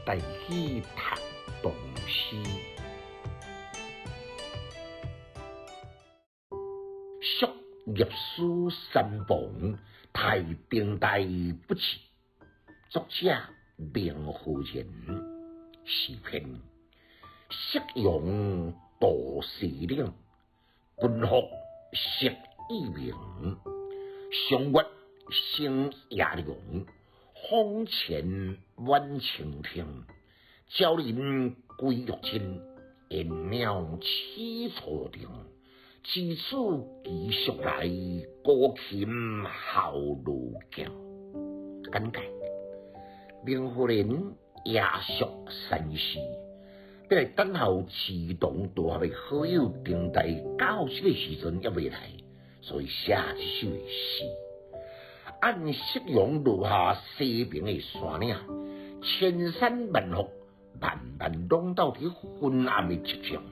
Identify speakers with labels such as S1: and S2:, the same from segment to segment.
S1: 带去读唐诗。宿业书三房，太平台不齐。作者明和人，诗篇。夕阳渡西岭，君服色已明。上月升夜凉，风前晚晴天。鸟人归玉清，燕鸟起初定。知此继续来，歌琴号路行。简介：明和人夜宿山寺，要来等候自动大学的好友丁代教这个时阵也未来，所以写这首的诗。按夕阳落下西边的山岭，千山万伏，慢慢拢到伫昏暗的迹象。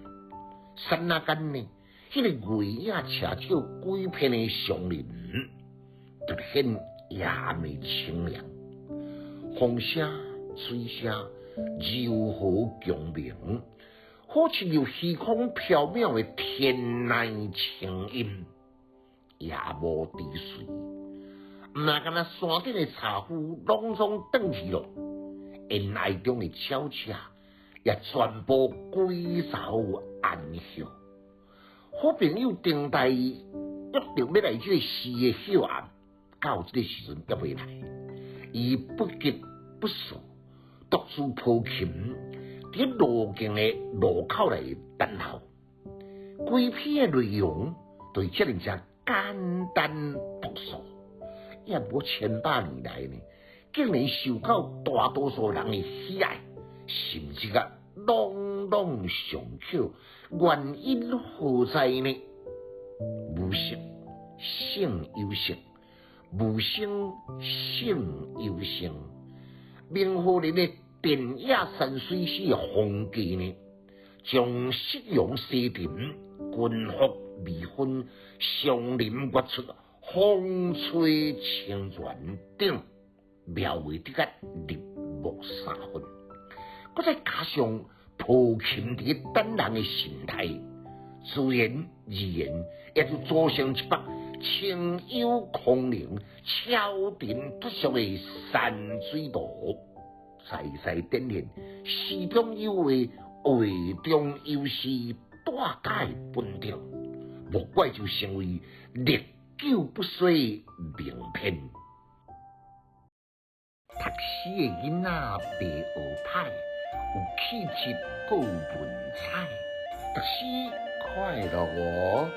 S1: 刹那间呢，迄个月影斜照几片的松林，突显夜晚清凉。风声、水声柔和共鸣，好似由虚空缥缈的天籁清音。夜幕低垂，毋那敢若山顶的茶夫拢总转去咯，烟霭中的鸟只也全部归巢安歇。好朋友丁代约定要来这个诗的晓暗，到这个时阵也未来，伊不急不速，独自抱琴，伫路径的路口来等候。规篇的内容对这样只简单朴素，也无千百年来呢，竟然受到大多数人的喜爱，甚至朗朗上口。原因何在呢？无色性有色，无声性有声。明和人的田野山水诗的风格呢，将夕阳西沉、君服未分、上林月出、风吹清泉等，描绘得个入木三分。佮再加上抱琴伫等人的神态，自言而言，也就组成一幅清幽空灵、超尘脱俗的山水图，再再展现诗中有画、画中有诗，大概本调，莫怪就成为历久不衰名篇。读诗的囡仔白学派，有气质，还有文采，读诗快乐哦。